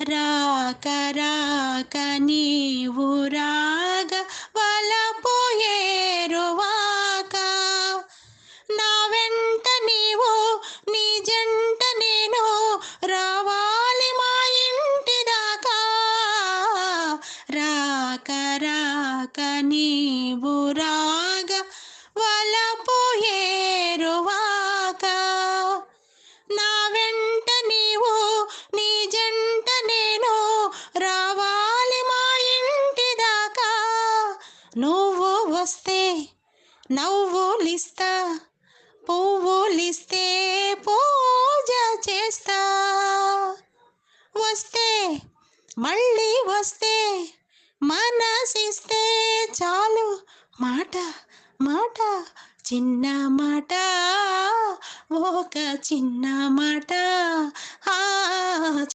రాక రాక నీవు రాగ వలపు ఏరువాక నా వెంట నీవు నీ జంట నేను రావాలి మా ఇంటి దాకా రాక రాక నీవు రాగ వలపు ఏరువాక నా వెంట నీవు నీ జంట నేను రావాలి మా ఇంటి దాకా నువ్వు వస్తే నవ్వులిస్తా పువ్వులిస్తే పూజ చేస్తా వస్తే మళ్ళీ వస్తే మనసిస్తే చాలు మాట మాట చిన్న మాట ఒక చిన్న మాట